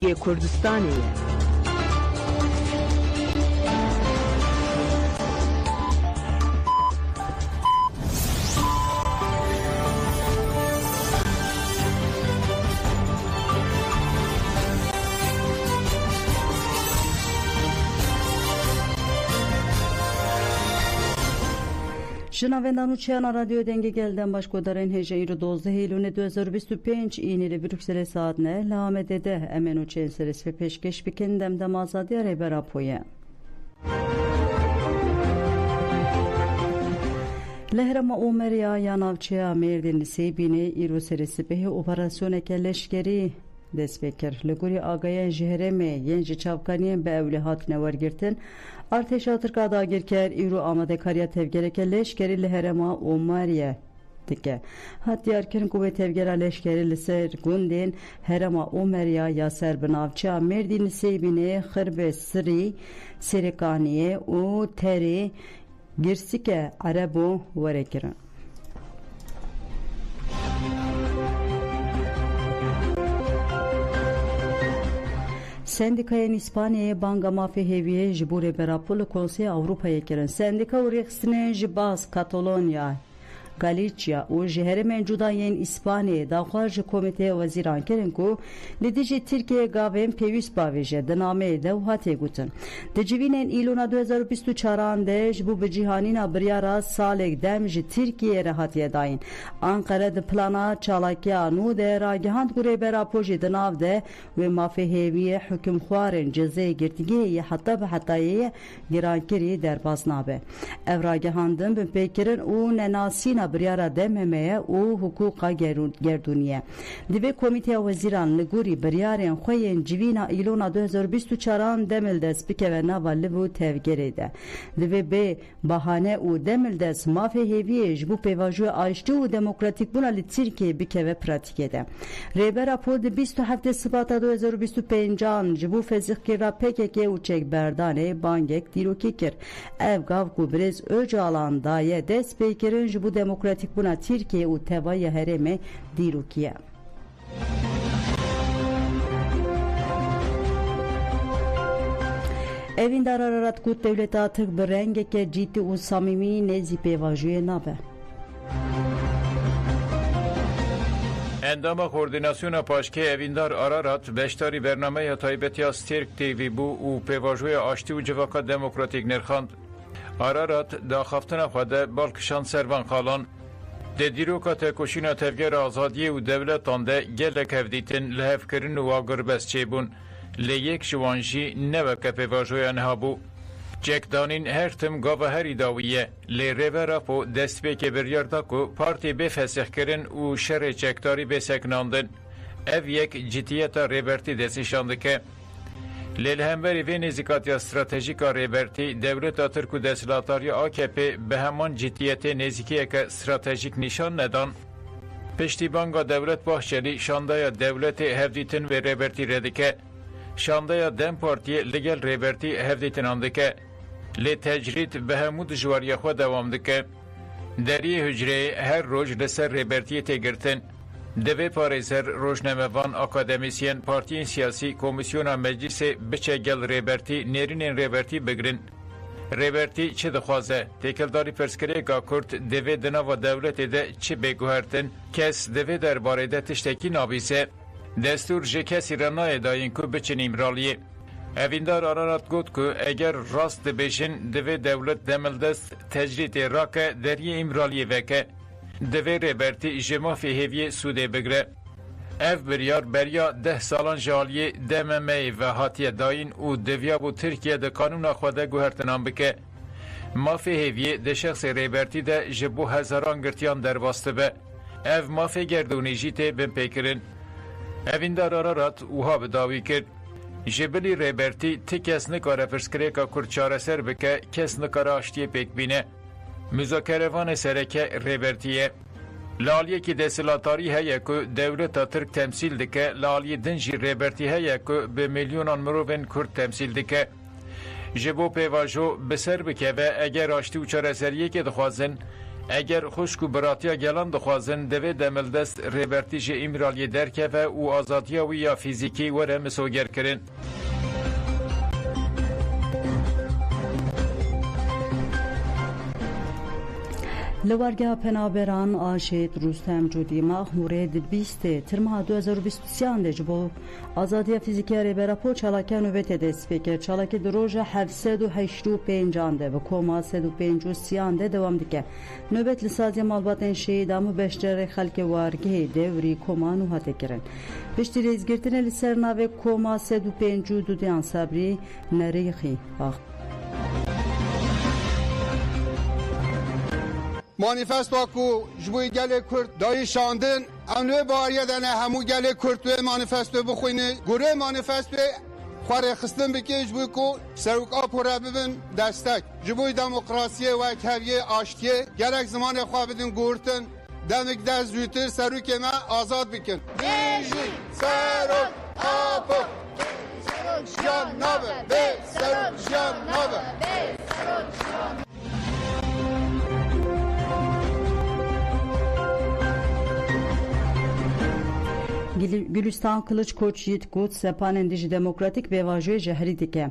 Kurdistaniye. Jinavendan uçyan radyo denge gelden başkodarın hejeyri 12 Eylül 2025 inili Brüksel saatine lamedede emen uçen serisi ve peşkeş bikendem damazadi arebe rapoye. Lehrama Umeriya yanavçıya merdin sebini iru serisi behi operasyon ekelleşkeri Desbekir. Liguri Agayan Jihereme Yenci Çavkaniyen be evlihat nevargirtin Arteşa Tırka dagirker iru amade kariya tevgereke leşkeri leherema Umeriya dike. Hatta erken kuvvet tevgera leşkeri liser gundin herema Umeriya yaser binavçıya merdin sebini khırbe siri sirikaniye u teri girsike arabu varekirin. Sendikayen İspanya'ya banga mafi heviye jibure berapulu Konsey Avrupa'ya kirin. Sendika ureksine jibaz Katalonya, Galicia u jiheri mencudayen İspanya'ya dağıcı komiteye vaziran kirin ku lidici Türkiye gavem pevis baveje dinameye de uhate gutun. Dicivinen iluna 2024'ande jibu be cihanina biryara salek demji Türkiye rahatiye dayin. Ankara de plana çalakya nu de ragihand gure berapoji dinavde ve mafi heviye hüküm xuaren cezeye girtigiye hatta be hataye girankiri derbaznabe. Evragihandın bin pekirin u nenasina biryara dememeye u hukuka gerduniye. Dibe komite vaziran liguri biryaren xoyen civina ilona 2024 demildes bikeve nava bu tevgerede. Dibe be bahane u demildes mafi heviye jibu pevajuye ayşti u demokratik buna li Türkiye bikeve pratikede. Rebe rapor de 27 Sıbata 2025 jibu fezikira PKK uçek berdane bangek dirokikir. Ev gavku brez öce alan daye despekirin jibu demokratik buna Türkiye u tevaya hereme dirokiye. Evindar ararat kut devlet atık bir rengeke ciddi u samimi nezi pevajuye nabe. Endama koordinasyona paşke evindar ararat beştari bernameye taybetiya Styrk TV bu u pevajuya aşti u cevaka demokratik nerkhand. Ararat da xaftına xwede balkişan servan xalan de dîroka tekoşîna tevgera azadiyê û devletan de gelek hevdîtin li hevkirin û agirbest çêbûn lê yek ji wan jî neveke pêvajoya niha bû. Cekdanîn her tim gava herî dawî ye lê rêvera po destpêkê biryar da ku partî bêfesixkirin û şerê çekdarî bêseknandin. Ev yek ciddiyeta rêbertî destnîşan dike. Lê li hemberî vê nêzîkatiya stratejîka rêbertî dewleta Tirk û desthilatariya AKP bi heman ciddiyetê nêzîkiyeke stratejîk nîşan nedan. Piştîbanga Devlet Bahçeli şandaya devletê hevdîtin vê rêbertî redike. Şandaya Dem Partiye li gel rêbertî hevdîtinan dike. Lê tecrîd bi hemû dijwariya xwe dewam dike. Deriyê hücreyê her roj li ser rêbertiyê tê girtin. Devê parêzer rojnamevan akademisyen partiyên siyasî komisyona meclisê biçe gel rêbertî nêrînên rêbertî bigirin. Rêbertî çi dixwaze? Têkildarî Pirsgirêka Kurd divê di nava dewletê de çi bêguhertin? Kes divê derbarê de tiştekî navîse. Destûr ji kesî re nayê dayîn ku biçin îmraliyê. Evîndar Ararat got ku eger rast dibêjin divê dewlet demildest tecrîtê rake deriyê îmraliyê veke. Divê rêbertî ji mafê hêviyê Sûdê bigire. Ev biryar beriya 10 salan ji aliyê DMM'yê ve hatiye dayîn û diviya bû Tirkiye di kanûna xwe de guhertinan bike. Mafê hêviyê di şexsê rêbertî de ji bo hezaran girtiyan derbas dibe. Ev mafê gerdûnî jî tê bin pêkirin. Evîndar Ararat wiha bi dawî kir. Ji bilî rêbertî ti kes nikare pirsgirêka Kurd çareser bike, kes nikare aştiyê pêkbîne. Müzakerevanê sereke rêbertiye. Laliyekî desthilatarî heye ku dewleta Tirk temsîl dike, laliyê din jî rêbertî heye ku bi milyonan mirovên Kurd temsîl dike. Ji bo pêvajo bi ser bikeve eger aştî û çareseriyekê dixwazin اگر خوشک و براتیا گلان دخوازن دوی دملدست ریبرتیج ایمرالی درکه و آزادیا و یا فیزیکی وره مسوگر کرن. لورگه پنابران آشید روستم جودی مورد 20 ترمها 2023 جبو آزادی فیزیکی ریبراپو چالاکه نوبت دست بکر چالاکه دروژ 785 ده و کوما 753 دوام دیگه نوبت لسازی مالباتن شیدامو بشتر خلک وارگه دوری کوما نوحته کرن بشتی ریزگرتن لسرناوه کوما 752 دیان صبری نریخی باخت مانیفستو کو جبوی گله کرد دای شاندن انو باریه دنه همو گله کرد و مانیفستو بخوینه گوره مانیفست به خواره خستن بکی جبوی کو سروک آپوره ببین دستک جبوی دموکراسی و کهویه آشتیه گرک زمان خواه بدین گورتن دمک در زویتر سروک ما آزاد بکن بیجی سروک آپو سروک جان نابه بی سروک جان نابه Gülistan Kılıç Koç Yiğit Gut Sepanen Diji Demokratik Bevajoy Jehri Dike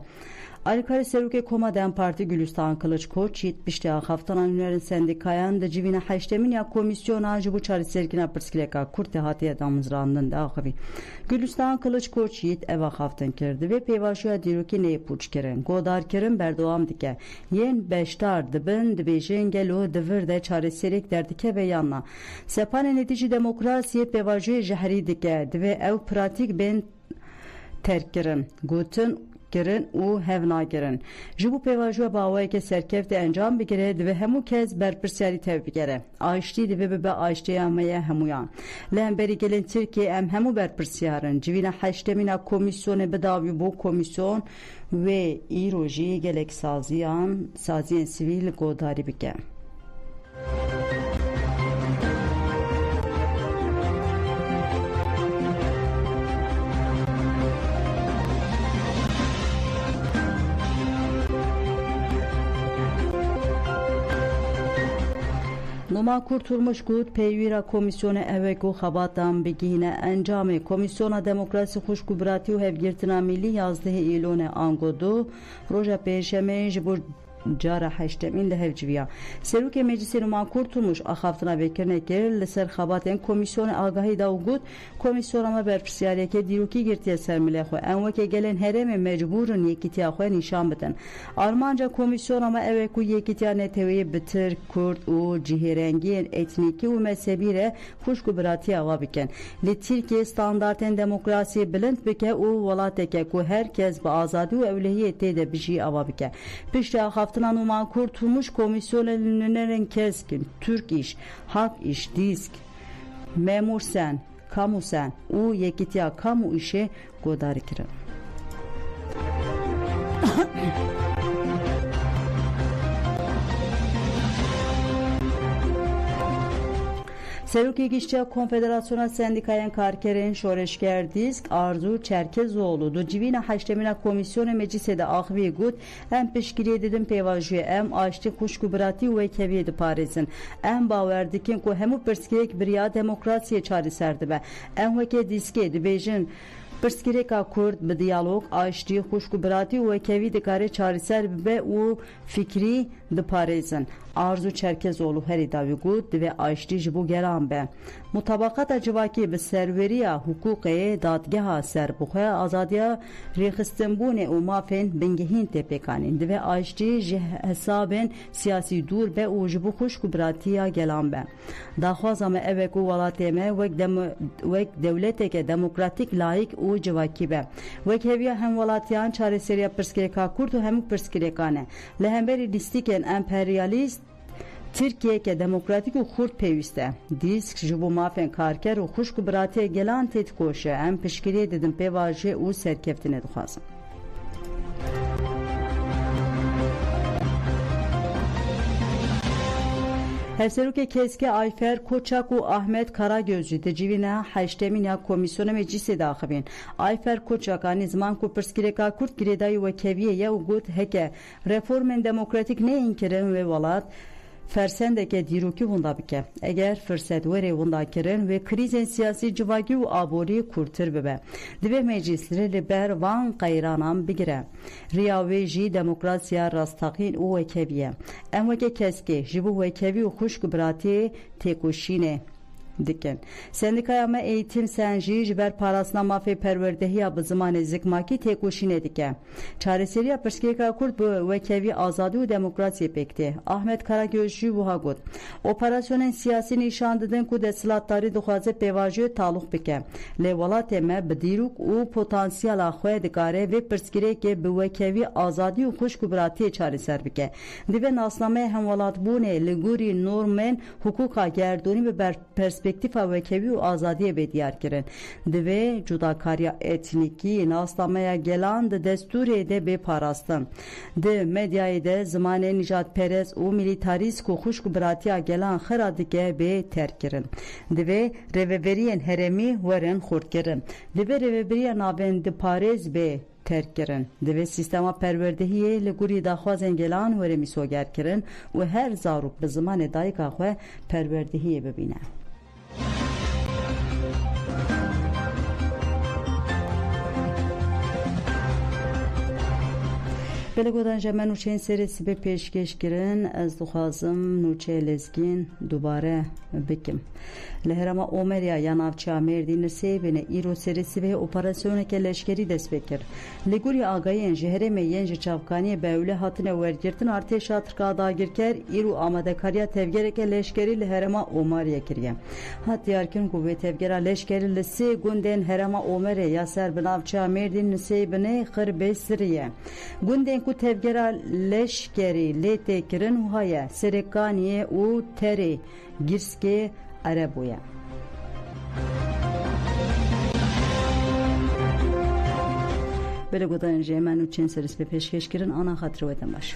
Alikari Seruke Koma Dem Parti Gülistan Kılıç Koç Yiğit Bişte Haftanan Ünlerin Sendikayan da Civine Haştemin ya Komisyon Ağacı bu çarı sergine pırskileka Kurte Hatiye Damızrandın da Ağavi Gülistan Kılıç Koç Yiğit Eva Haftan kirdi ve Pevajoy Diruki Neyi Puç kirin Godar kirin Berdoğam Dike Yen Beştar Dibin Dibejin Gelo Divir de çarı serik derdike ve yanna Sepanen Diji Demokrasiye Pevajoy Jehri Dike ve ev pratik ben terk kirin Gutun kirin u hevna kirin. Jibu pevajoy bawaye ke serkevte encam bigire ve hemu kez berpirsiyari tev bigire. Ayşti dibe bebe ayşti amaya hemuyan. Lehemberi gelin Türkiye em hemu berpirsiyarin. Civina haştemina komisyonu bedavi bu komisyon ve iroji gelek saziyan sivil godari bige. Noma kurtulmuş gut peyvira komisyonu eveko xabatam bigine encame komisyona demokrasi xuşkubrati u hevgirtina milli yazdığı ilone angodu roja peşeme jibu cara haştemin de hevciviya. Seruke meclisi numa kurtulmuş axaftına bekirne keril liser xabaten komisyonu agahi da ugut komisyonama berpisyariyeke diruki girtiye sermile xo enveke gelen hereme mecburun yekitiya xo nişan biten. Armanca komisyonama eveku yekitiya neteveyi bitir Kürt u cihirengiyen etniki u mezhebire xuşkubrati ava biken. Li Türkiye standarten demokrasiye bilind bike u valateke ku herkes ba azadi u evlehiyete de bişi ava bike. Pişte Haftanan uman kurtulmuş komisyonların keskin, Türk iş, hak iş, disk, memur sen, kamu sen, u yekitiya kamu işe godari kirin. Seruki Gişçe Konfederasyona Sendikayan Karkerin Şoreşker Disk Arzu Çerkezoğlu du Civina Haştemina Komisyonu Meclisede Ahvi Gut em peşkiliye dedim pevajuye em açtı kuşkubrati ve keviyedi Paris'in em baverdikin ku hemu perskirek biriya demokrasiye çare serdi be em veke diske dibejin Perskireka Kurd bi diyalog açtı kuşkubrati ve keviyedi kare çare ser be u fikri di Paris'in Arzu Çerkezoğlu heri davi gut ve açtı jibu gelan be. Mutabakata civaki bi serveriya hukuke dadgeha serbuxe azadiya rexistinbune u mafen bengehin tepekanin ve açtı hesaben siyasi dur be u jibu kuşkubratiya gelan be. Daxwazame evek u walateme vek devleteke demokratik layık u civaki be. Vek heviya hem walatiyan çareseriya perskireka kurdu hem perskirekane. Lehemberi distiken emperyalist Türkiye ke demokratik u xurt peviste disk jibu mafen karker u xuşkubratiye gelan tetkoşe em peşkiliye dedim pevaje u serkeftine duxazım. Hevseruke Keske Ayfer Koçak u Ahmet Karagözcü de civina haştemin ya komisyonu meclisi daxibin. Ayfer Koçak ani zaman ku perskireka kurt giredayi ve keviye ya u gut heke reformen demokratik ne inkirin ve valat fersendeke dîrokî wenda bike. Eger fırsat werê wenda kirin ve krîzên siyasî civakî û aborî kurtir bibe. Divê meclislerê li ber van qeyranan bigire. Riya wê jî demokrasiya rastaqîn û wekeviye. Em weke keskê ji bo wekevî û xuşkbiratiyê têkoşînê dikin. Sendikaya me eğitim senjî ji ber parastina mafê perwerdehiya bi zimanê zikmakî têkoşînê dike. Çareseriya pirsgirêka Kurd bi wekevî azadî û demokrasiyê pêk Ahmet Karagöz jî wiha got. Operasyonên siyasî nîşan didin ku desthilatdarî dixwaze pêvajiyê talûq bike. Lê welatê me bi dîrok û potansiyela xwe dikare vê pirsgirêkê bi wekevî azadî û xuşkbiratiyê çareser bike. Divê nasnameya hemwelatbûnê li gorî normên hukûka gerdonî bi perspektîfa wekevî û azadiyê bêdiyar kirin. Divê cudakariya etnîkî nasnameya gelan di destûrê de bêparastin. Di medyayê de zimanê nijadperest û militarîst ku xuşkbiratiya gelan xira dike bê terkirin. Divê rêveberiyên herêmî werin xurtkirin. Divê rêveberiya navên diparêz bê terk kirin. Divê sistema perwerdehiyê li gorî daxwazên gelan were mîsoger kirin û her zarok bi zimanê dayika xwe perwerdehiyê bibîne. Belê godan jeme nûçeyên serê sibê pêşkêş kirin, ez dixwazim nûçeyê lezgîn dubare bikim. Li herêma Omeriya ya navçeya Mêrdîn li Sêbinê îro serê sibê operasyoneke leşkerî dest pê kir. Li gorî agahiyên ji herêmê yên ji çavkaniyê Bewlê hatine wergirtin artêşa Tirka dagirker îro amadekariya tevgereke leşkerî li herêma Omeriyê kiriye. Hat diyarkirin ku vê tevgera leşkerî li sê gundên herêma Omerê ya ser bi navçeya Mêrdîn li Sêbinê xir bê siriye. Gundên ku tevgera leşkerî lê tê kirin wiha ye Serêkaniyê û Terê, Girskê, Ereboye. Belê godan jê me nûçeyên serê sibê pêşkêş kirin ana xatirê we dem baş.